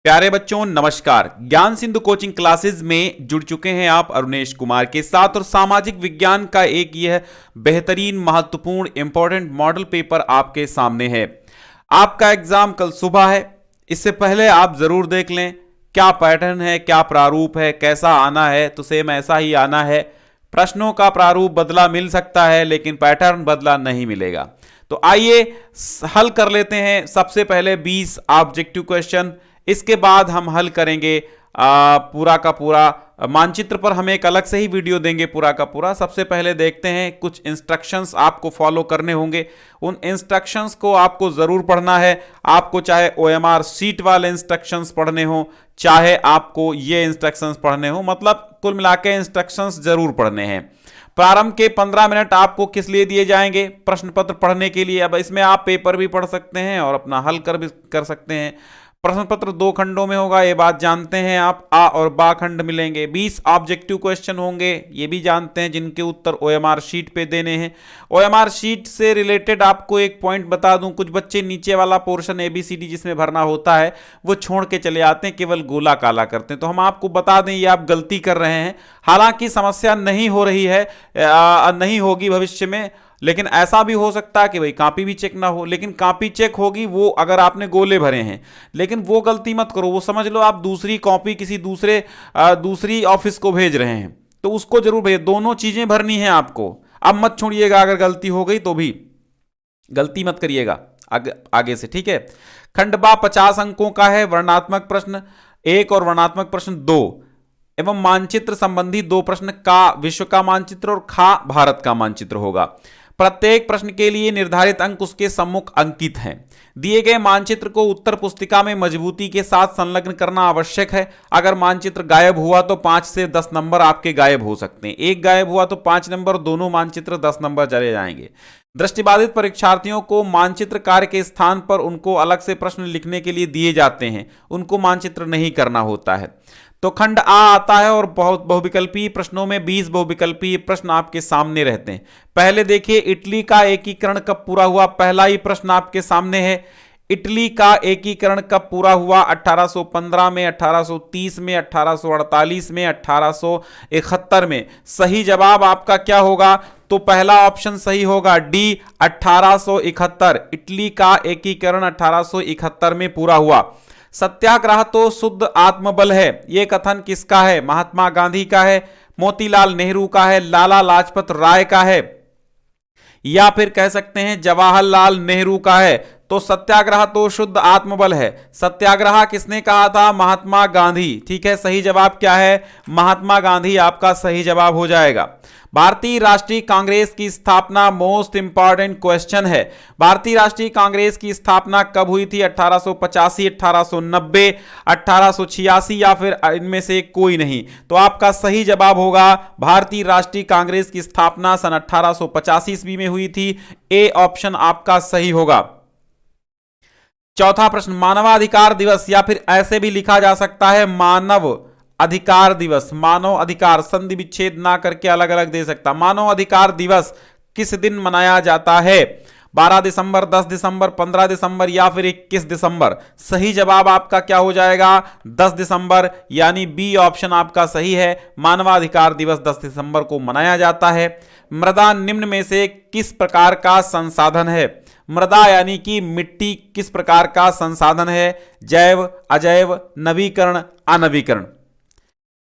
प्यारे बच्चों नमस्कार। ज्ञान सिंधु कोचिंग क्लासेस में जुड़ चुके हैं आप अरुणेश कुमार के साथ और सामाजिक विज्ञान का एक यह बेहतरीन महत्वपूर्ण इंपॉर्टेंट मॉडल पेपर आपके सामने है। आपका एग्जाम कल सुबह है। इससे पहले आप जरूर देख लें क्या पैटर्न है, क्या प्रारूप है, कैसा आना है। तो सेम ऐसा ही आना है। प्रश्नों का प्रारूप बदला मिल सकता है लेकिन पैटर्न बदला नहीं मिलेगा। तो आइए हल कर लेते हैं। सबसे पहले 20 ऑब्जेक्टिव क्वेश्चन, इसके बाद हम हल करेंगे पूरा का पूरा मानचित्र पर हम एक अलग से ही वीडियो देंगे पूरा का पूरा। सबसे पहले देखते हैं, कुछ इंस्ट्रक्शंस आपको फॉलो करने होंगे। उन इंस्ट्रक्शंस को आपको जरूर पढ़ना है। आपको चाहे ओएमआर शीट वाले इंस्ट्रक्शंस पढ़ने हो, चाहे आपको ये इंस्ट्रक्शंस पढ़ने हो, मतलब कुल मिला के इंस्ट्रक्शंस जरूर पढ़ने हैं। प्रारंभ के 15 मिनट आपको किस लिए दिए जाएंगे? प्रश्न पत्र पढ़ने के लिए। अब इसमें आप पेपर भी पढ़ सकते हैं और अपना हल भी कर सकते हैं। प्रश्न पत्र 2 खंडों में होगा, ये बात जानते हैं आप। आ और बा खंड मिलेंगे। 20 ऑब्जेक्टिव क्वेश्चन होंगे, ये भी जानते हैं, जिनके उत्तर ओएमआर शीट पे देने हैं। ओएमआर शीट से रिलेटेड आपको एक पॉइंट बता दूं, कुछ बच्चे नीचे वाला पोर्शन एबीसीडी जिसमें भरना होता है वो छोड़ के चले आते हैं, केवल गोला काला करते हैं। तो हम आपको बता दें ये आप गलती कर रहे हैं। हालांकि समस्या नहीं हो रही है, नहीं होगी भविष्य में, लेकिन ऐसा भी हो सकता है कि भाई कॉपी भी चेक ना हो। लेकिन कॉपी चेक होगी वो अगर आपने गोले भरे हैं। लेकिन वो गलती मत करो, वो समझ लो आप दूसरी कॉपी किसी दूसरी ऑफिस को भेज रहे हैं, तो उसको जरूर भेज। दोनों चीजें भरनी है आपको। अब मत छोड़िएगा, अगर गलती हो गई तो भी गलती मत करिएगा आगे से, ठीक है। खंड बा 50 अंकों का है। वर्णात्मक प्रश्न 1 और वर्णात्मक प्रश्न 2 एवं मानचित्र संबंधी 2 प्रश्न। का विश्व का मानचित्र और खा भारत का मानचित्र होगा। प्रत्येक प्रश्न के लिए निर्धारित अंक उसके सम्मुख अंकित हैं। दिए गए मानचित्र को उत्तर पुस्तिका में मजबूती के साथ संलग्न करना आवश्यक है। अगर मानचित्र गायब हुआ तो 5 से 10 नंबर आपके गायब हो सकते हैं। एक गायब हुआ तो 5 नंबर, दोनों मानचित्र 10 नंबर चले जाएंगे। दृष्टिबाधित परीक्षार्थियों को मानचित्र कार्य के स्थान पर उनको अलग से प्रश्न लिखने के लिए दिए जाते हैं, उनको मानचित्र नहीं करना होता है। तो खंड आ आता है और बहुविकल्पीय प्रश्नों में 20 बहुविकल्पीय प्रश्न आपके सामने रहते हैं। पहले देखिए, इटली का एकीकरण कब पूरा हुआ? पहला ही प्रश्न आपके सामने है। इटली का एकीकरण कब पूरा हुआ? 1815 में, 1830 में, 1848 में, 1871 में। सही जवाब आपका क्या होगा? तो पहला ऑप्शन सही होगा, डी 1871। इटली का एकीकरण 1871 में पूरा हुआ। सत्याग्रह तो शुद्ध आत्मबल है, यह कथन किसका है? महात्मा गांधी का है, मोतीलाल नेहरू का है, लाला लाजपत राय का है, या फिर कह सकते हैं जवाहरलाल नेहरू का है। तो सत्याग्रह तो शुद्ध आत्मबल है। सत्याग्रह किसने कहा था? महात्मा गांधी। ठीक है, सही जवाब क्या है? महात्मा गांधी आपका सही जवाब हो जाएगा। भारतीय राष्ट्रीय कांग्रेस की स्थापना, मोस्ट इंपॉर्टेंट क्वेश्चन है। भारतीय राष्ट्रीय कांग्रेस की स्थापना कब हुई थी? 1885, 1890, 1886 या फिर इनमें से कोई नहीं। तो आपका सही जवाब होगा भारतीय राष्ट्रीय कांग्रेस की स्थापना सन 1885 ईस्वी में हुई थी। ए ऑप्शन आपका सही होगा। चौथा प्रश्न, मानवाधिकार दिवस, या फिर ऐसे भी लिखा जा सकता है मानव अधिकार दिवस। मानव अधिकार, संधि विच्छेद ना करके अलग अलग दे सकता। मानव अधिकार दिवस किस दिन मनाया जाता है? 12 दिसंबर, 10 दिसंबर, 15 दिसंबर या फिर 21 दिसंबर। सही जवाब आपका क्या हो जाएगा? 10 दिसंबर, यानी बी ऑप्शन आपका सही है। मानवाधिकार दिवस 10 दिसंबर को मनाया जाता है। मृदा निम्न में से किस प्रकार का संसाधन है? मृदा यानी कि मिट्टी किस प्रकार का संसाधन है? जैव, अजैव, नवीकरण, अनवीकरण।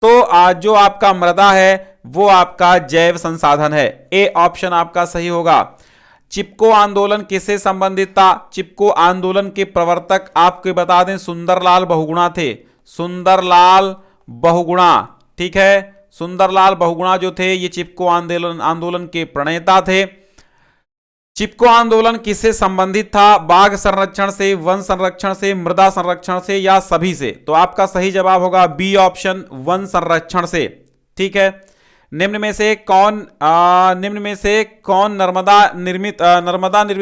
तो आज जो आपका मृदा है वो आपका जैव संसाधन है। ए ऑप्शन आपका सही होगा। चिपको आंदोलन किससे संबंधित था? चिपको आंदोलन के प्रवर्तक आपको बता दें सुंदरलाल बहुगुणा थे। सुंदरलाल बहुगुणा, ठीक है, सुंदरलाल बहुगुणा जो थे ये चिपको आंदोलन के प्रणेता थे। चिपको आंदोलन किससे संबंधित था? बाघ संरक्षण से, वन संरक्षण से, मृदा संरक्षण से या सभी से? तो आपका सही जवाब होगा बी ऑप्शन, वन संरक्षण से। ठीक है, निम्न में से कौन नर्मदा निर्मित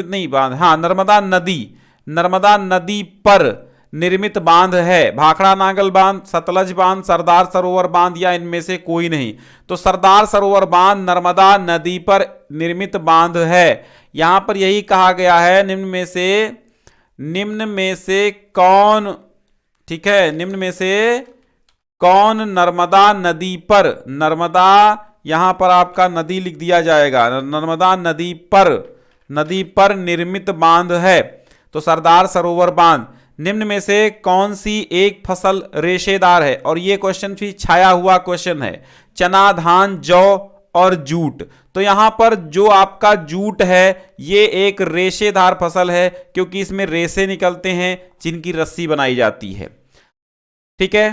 नहीं बांध, हाँ नर्मदा नदी पर निर्मित बांध है? भाखड़ा नांगल बांध, सतलज बांध, सरदार सरोवर बांध या इनमें से कोई नहीं? तो सरदार सरोवर बांध नर्मदा नदी पर निर्मित बांध है। यहां पर यही कहा गया है निम्न में से ठीक है, निम्न में से कौन नर्मदा नदी पर, नर्मदा यहां पर आपका नदी लिख दिया जाएगा, नर्मदा नदी पर निर्मित बांध है? तो सरदार सरोवर बांध। निम्न में से कौन सी एक फसल रेशेदार है? और यह क्वेश्चन भी छाया हुआ क्वेश्चन है। चना, धान, जौ और जूट। तो यहां पर जो आपका जूट है ये एक रेशेदार फसल है, क्योंकि इसमें रेशे निकलते हैं जिनकी रस्सी बनाई जाती है। ठीक है,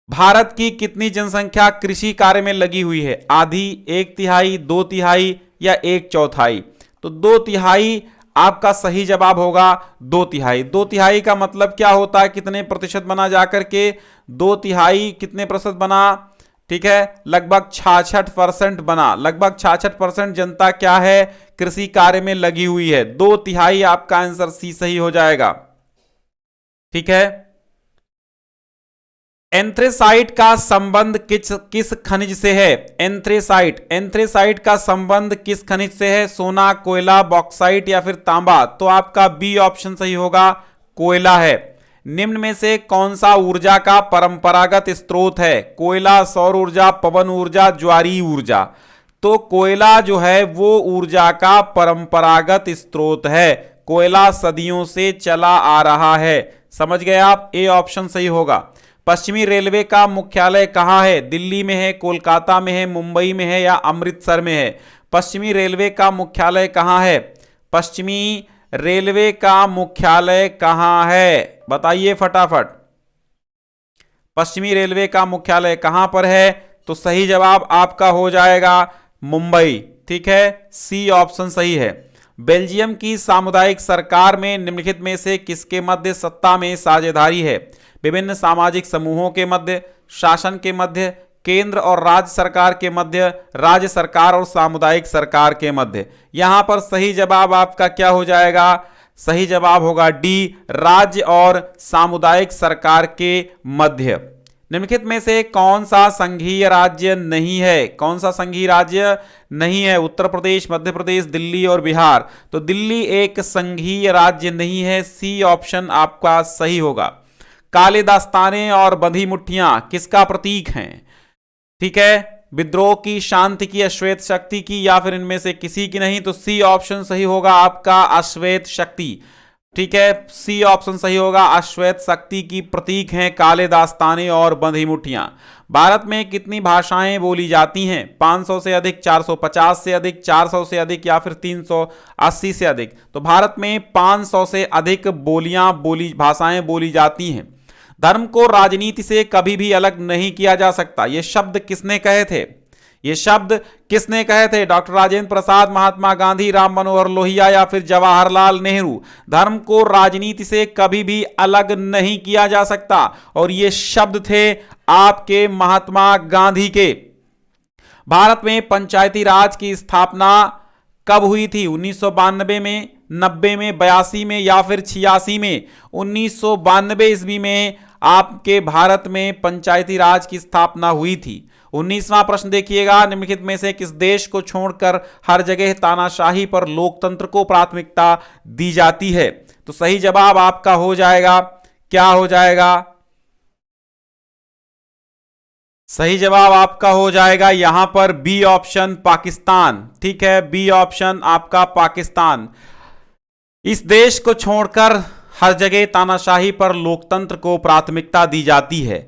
भारत की कितनी जनसंख्या कृषि कार्य में लगी हुई है? आधी, 1/3, 2/3 या 1/4? तो 2/3 आपका सही जवाब होगा। 2/3। 2/3 का मतलब क्या होता है, कितने प्रतिशत बना जाकर के? 2/3 कितने प्रतिशत बना? ठीक है, लगभग 66% बना। लगभग 66% जनता क्या है, कृषि कार्य में लगी हुई है। 2/3 आपका आंसर सी सही हो जाएगा। ठीक है, एंथ्रेसाइट का संबंध किस खनिज से है? एंथ्रेसाइट का संबंध किस खनिज से है? सोना, कोयला, बॉक्साइट या फिर तांबा? तो आपका बी ऑप्शन सही होगा, कोयला है। निम्न में से कौन सा ऊर्जा का परंपरागत स्रोत है? कोयला, सौर ऊर्जा, पवन ऊर्जा, ज्वारीय ऊर्जा? तो कोयला जो है वो ऊर्जा का परंपरागत स्रोत है। कोयला सदियों से चला आ रहा है। समझ गए आप? ए ऑप्शन सही होगा। पश्चिमी रेलवे का मुख्यालय कहां है? दिल्ली में है, कोलकाता में है, मुंबई में है या अमृतसर में है? पश्चिमी रेलवे का मुख्यालय कहां है? पश्चिमी रेलवे का मुख्यालय कहां है? बताइए फटाफट। पश्चिमी रेलवे का मुख्यालय कहां पर है? तो सही जवाब आपका हो जाएगा मुंबई। ठीक है, सी ऑप्शन सही है। बेल्जियम की सामुदायिक सरकार में निम्नलिखित में से किसके मध्य सत्ता में साझेदारी है? विभिन्न सामाजिक समूहों के मध्य, शासन के मध्य, केंद्र और राज्य सरकार के मध्य, राज्य सरकार और सामुदायिक सरकार के मध्य? यहां पर सही जवाब आपका क्या हो जाएगा? सही जवाब होगा डी, राज्य और सामुदायिक सरकार के मध्य। निम्नलिखित में से कौन सा संघीय राज्य नहीं है? कौन सा संघीय राज्य नहीं है? उत्तर प्रदेश, मध्य प्रदेश, दिल्ली और बिहार? तो दिल्ली एक संघीय राज्य नहीं है। सी ऑप्शन आपका सही होगा। काले दास्ताने और बंधी मुट्ठियां किसका प्रतीक हैं? ठीक है, विद्रोह की, शांति की, अश्वेत शक्ति की या फिर इनमें से किसी की नहीं? तो सी ऑप्शन सही होगा आपका, अश्वेत शक्ति। ठीक है, सी ऑप्शन सही होगा, अश्वेत शक्ति की प्रतीक हैं काले दास्ताने और बंधी मुट्ठियां। भारत में कितनी भाषाएं बोली जाती हैं? 500 से अधिक, 450 से अधिक, 400 से अधिक या फिर 380 से अधिक? तो भारत में 500 से अधिक भाषाएं बोली जाती हैं। धर्म को राजनीति से कभी भी अलग नहीं किया जा सकता। ये शब्द किसने कहे थे? ये शब्द किसने कहे थे? डॉक्टर राजेंद्र प्रसाद, महात्मा गांधी, राम मनोहर लोहिया या फिर जवाहरलाल नेहरू? धर्म को राजनीति से कभी भी अलग नहीं किया जा सकता, और ये शब्द थे आपके महात्मा गांधी के। भारत में पंचायती राज की स्थापना कब हुई थी? 1992 में, 90 में, 82 में या फिर 86 में? 1992 ईस्वी में आपके भारत में पंचायती राज की स्थापना हुई थी। 19वां प्रश्न देखिएगा, निम्नलिखित में से किस देश को छोड़कर हर जगह तानाशाही पर लोकतंत्र को प्राथमिकता दी जाती है? तो सही जवाब आपका हो जाएगा, क्या हो जाएगा? सही जवाब आपका हो जाएगा यहां पर बी ऑप्शन, पाकिस्तान। ठीक है, बी ऑप्शन आपका पाकिस्तान। इस देश को छोड़कर हर जगह तानाशाही पर लोकतंत्र को प्राथमिकता दी जाती है।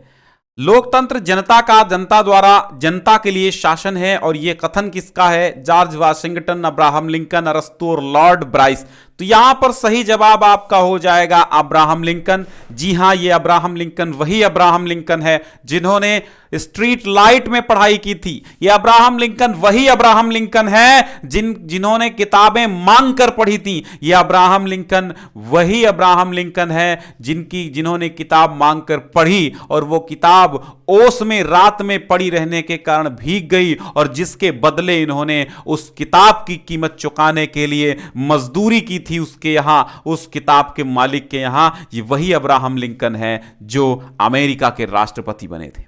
लोकतंत्र जनता का, जनता द्वारा जनता के लिए शासन है, और यह कथन किसका है? जॉर्ज वाशिंगटन, अब्राहम लिंकन, अरस्तू और लॉर्ड ब्राइस? तो यहां पर सही जवाब आपका हो जाएगा अब्राहम लिंकन। जी हां, ये अब्राहम लिंकन वही अब्राहम लिंकन है जिन्होंने स्ट्रीट लाइट में पढ़ाई की थी। ये अब्राहम लिंकन वही अब्राहम लिंकन है जिन्होंने किताबें मांग कर पढ़ी थी। ये अब्राहम लिंकन वही अब्राहम लिंकन है जिन्होंने किताब मांग कर पढ़ी, और वो किताब ओस में रात में पड़ी रहने के कारण भीग गई, और जिसके बदले इन्होंने उस किताब की कीमत चुकाने के लिए मजदूरी की थी उसके यहां, उस किताब के मालिक के यहां। ये वही अब्राहम लिंकन है जो अमेरिका के राष्ट्रपति बने थे।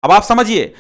अब आप समझिए,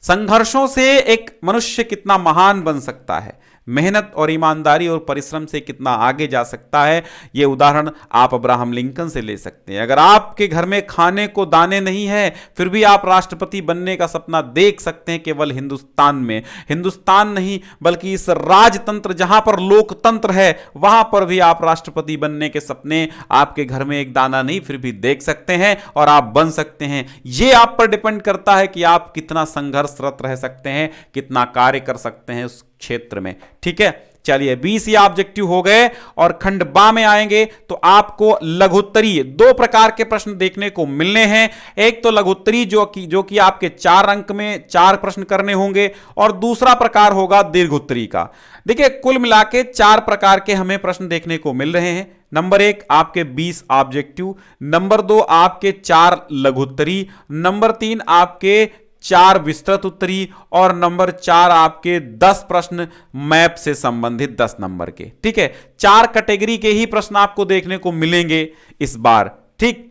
संघर्षों से एक मनुष्य कितना महान बन सकता है। मेहनत और ईमानदारी और परिश्रम से कितना आगे जा सकता है, यह उदाहरण आप अब्राहम लिंकन से ले सकते हैं। अगर आपके घर में खाने को दाने नहीं है फिर भी आप राष्ट्रपति बनने का सपना देख सकते हैं केवल हिंदुस्तान में। हिंदुस्तान नहीं बल्कि इस राजतंत्र जहां पर लोकतंत्र है वहां पर भी आप राष्ट्रपति बनने के सपने आपके घर में एक दाना नहीं फिर भी देख सकते हैं और आप बन सकते हैं। यह आप पर डिपेंड करता है कि आप कितना संघर्षरत रह सकते हैं, कितना कार्य कर सकते हैं उस क्षेत्र में। ठीक है, चलिए 20 ये ऑब्जेक्टिव हो गए और खंड बा में आएंगे तो आपको लघुत्तरीय 2 प्रकार के प्रश्न देखने को मिलने हैं। एक तो लघुत्तरी जो कि आपके 4 अंक में 4 प्रश्न करने होंगे और दूसरा प्रकार होगा दीर्घोत्तरी का। देखिए कुल मिला के 4 प्रकार के हमें प्रश्न देखने को मिल रहे हैं। नंबर 1 आपके 20 ऑब्जेक्टिव, नंबर 2 आपके 4 लघुत्तरी, नंबर 3 आपके 4 विस्तृत उत्तरी और नंबर 4 आपके 10 प्रश्न मैप से संबंधित 10 नंबर के। ठीक है, 4 कैटेगरी के ही प्रश्न आपको देखने को मिलेंगे इस बार। ठीक,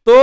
तो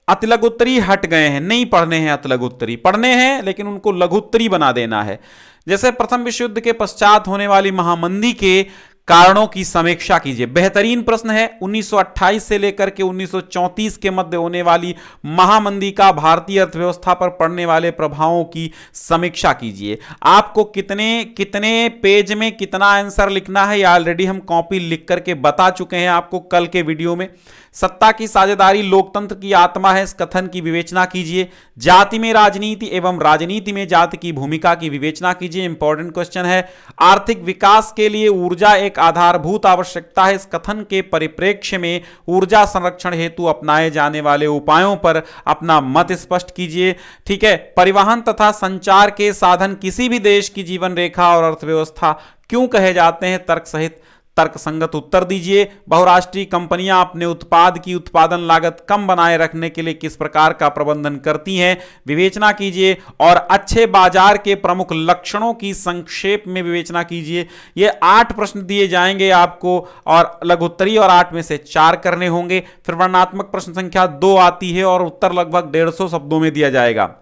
अतिलघुत्तरी हट गए हैं, नहीं पढ़ने हैं अतिलघुत्तरी, पढ़ने हैं लेकिन उनको लघुत्तरी बना देना है। जैसे प्रथम विश्व युद्ध के पश्चात होने वाली महामंदी के कारणों की समीक्षा कीजिए, बेहतरीन प्रश्न है। 1928 से लेकर के 1934 के मध्य होने वाली महामंदी का भारतीय अर्थव्यवस्था पर पड़ने वाले प्रभावों की समीक्षा कीजिए। आपको कितने कितने पेज में कितना आंसर लिखना है यह ऑलरेडी हम कॉपी लिख करके बता चुके हैं आपको कल के वीडियो में। सत्ता की साझेदारी लोकतंत्र की आत्मा है, इस कथन की विवेचना कीजिए। जाति में राजनीति एवं राजनीति में जाति की भूमिका की विवेचना कीजिए, इंपॉर्टेंट क्वेश्चन है। आर्थिक विकास के लिए ऊर्जा एक आधारभूत आवश्यकता है, इस कथन के परिप्रेक्ष्य में ऊर्जा संरक्षण हेतु अपनाए जाने वाले उपायों पर अपना मत स्पष्ट कीजिए। ठीक है, परिवहन तथा संचार के साधन किसी भी देश की जीवन रेखा और अर्थव्यवस्था क्यों कहे जाते हैं, तर्क सहित तर्कसंगत उत्तर दीजिए। बहुराष्ट्रीय कंपनियां अपने उत्पाद की उत्पादन लागत कम बनाए रखने के लिए किस प्रकार का प्रबंधन करती हैं, विवेचना कीजिए। और अच्छे बाजार के प्रमुख लक्षणों की संक्षेप में विवेचना कीजिए। ये 8 प्रश्न दिए जाएंगे आपको और लघुत्तरी और 8 में से 4 करने होंगे। फिर वर्णनात्मक प्रश्न संख्या 2 आती है और उत्तर लगभग 150 शब्दों में दिया जाएगा।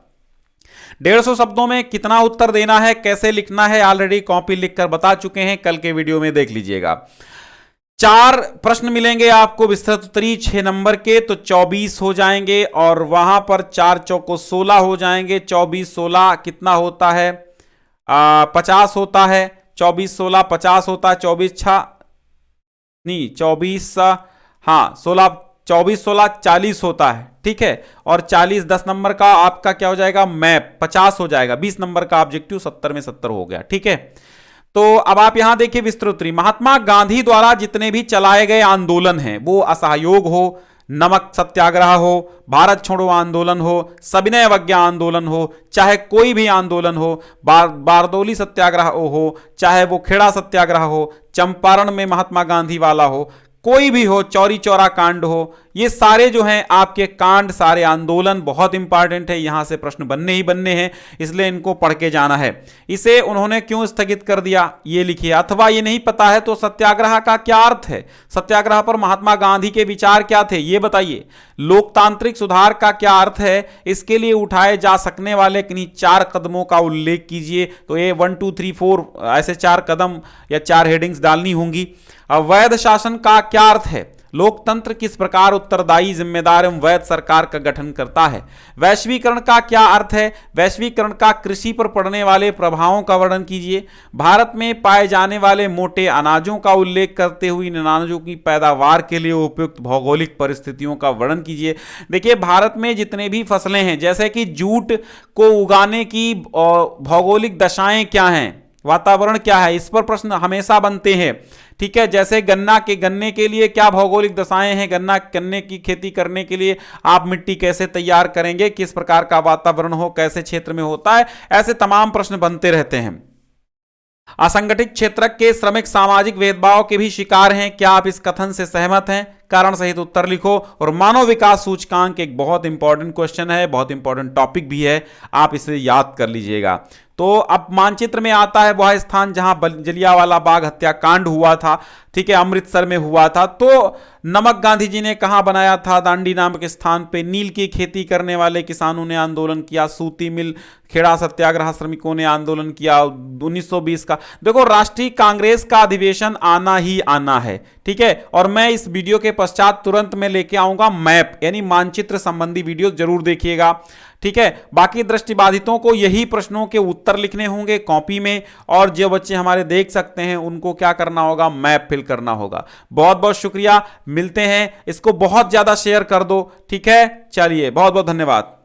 150 शब्दों में कितना उत्तर देना है, कैसे लिखना है, ऑलरेडी कॉपी लिखकर बता चुके हैं, कल के वीडियो में देख लीजिएगा। 4 प्रश्न मिलेंगे आपको विस्तृत उत्तरी 6 नंबर के, तो 24 हो जाएंगे और वहां पर 4 चौको 16 हो जाएंगे। 24 16 कितना होता है, 50 होता है। 24 16 50 होता है। 24 6 नहीं 24 हाँ 16 24 16 40 होता है। ठीक है, और 40 10 नंबर का आपका क्या हो जाएगा, मैप 50 हो जाएगा। 20 नंबर का ऑब्जेक्टिव 70 में 70 हो गया। ठीक है, तो अब आप यहां देखिए विस्तृत। महात्मा गांधी द्वारा जितने भी चलाए गए आंदोलन हैं, वो असहयोग हो, नमक सत्याग्रह हो, भारत छोड़ो आंदोलन हो, सविनय अवज्ञा आंदोलन हो, चाहे कोई भी आंदोलन हो, बारदौली सत्याग्रह हो, चाहे वो खेड़ा सत्याग्रह हो, चंपारण में महात्मा गांधी वाला हो, कोई भी हो, चौरी चौरा कांड हो, ये सारे जो हैं आपके कांड, सारे आंदोलन बहुत इंपॉर्टेंट है, यहां से प्रश्न बनने ही बनने हैं, इसलिए इनको पढ़ के जाना है। इसे उन्होंने क्यों स्थगित कर दिया ये लिखिए, अथवा ये नहीं पता है तो सत्याग्रह का क्या अर्थ है, सत्याग्रह पर महात्मा गांधी के विचार क्या थे ये बताइए। लोकतांत्रिक सुधार का क्या अर्थ है, इसके लिए उठाए जा सकने वाले किन्हीं 4 कदमों का उल्लेख कीजिए। तो ये 1 2 3 4 ऐसे 4 कदम या 4 हेडिंग्स डालनी होंगी। अवैध शासन का क्या अर्थ है, लोकतंत्र किस प्रकार उत्तरदायी, जिम्मेदार एवं वैध सरकार का गठन करता है। वैश्वीकरण का क्या अर्थ है, वैश्वीकरण का कृषि पर पड़ने वाले प्रभावों का वर्णन कीजिए। भारत में पाए जाने वाले मोटे अनाजों का उल्लेख करते हुए इन अनाजों की पैदावार के लिए उपयुक्त भौगोलिक परिस्थितियों का वर्णन कीजिए। देखिए भारत में जितने भी फसलें हैं, जैसे कि जूट को उगाने की भौगोलिक दशाएं क्या हैं, वातावरण क्या है, इस पर प्रश्न हमेशा बनते हैं। ठीक है, जैसे गन्ने के लिए क्या भौगोलिक दशाएं हैं, गन्ने की खेती करने के लिए आप मिट्टी कैसे तैयार करेंगे, किस प्रकार का वातावरण हो, कैसे क्षेत्र में होता है, ऐसे तमाम प्रश्न बनते रहते हैं। असंगठित क्षेत्र के श्रमिक सामाजिक भेदभाव के भी शिकार हैं, क्या आप इस कथन से सहमत हैं, कारण सहित उत्तर लिखो। और मानव विकास सूचकांक एक बहुत इंपॉर्टेंट क्वेश्चन है, बहुत इंपॉर्टेंट टॉपिक भी है, आप इसे याद कर लीजिएगा। तो अब मानचित्र में आता है वह स्थान जहां जलियांवाला बाग हत्याकांड हुआ था, ठीक है, अमृतसर में हुआ था। तो नमक गांधी जी ने कहां बनाया था, दांडी नामक स्थान पे। नील की खेती करने वाले किसानों ने आंदोलन किया, सूती मिल खेड़ा सत्याग्रह श्रमिकों ने आंदोलन किया 1920 का। देखो, राष्ट्रीय कांग्रेस का अधिवेशन आना ही आना है, ठीक है। और मैं इस वीडियो के पश्चात तुरंत में लेके आऊंगा मैप यानी मानचित्र संबंधी वीडियो, जरूर देखिएगा, ठीक है। बाकी दृष्टिबाधितों को यही प्रश्नों के उत्तर लिखने होंगे कॉपी में, और जो बच्चे हमारे देख सकते हैं उनको क्या करना होगा, मैप फिल करना होगा। बहुत बहुत शुक्रिया, मिलते हैं। इसको बहुत ज्यादा शेयर कर दो, ठीक है। चलिए, बहुत बहुत धन्यवाद।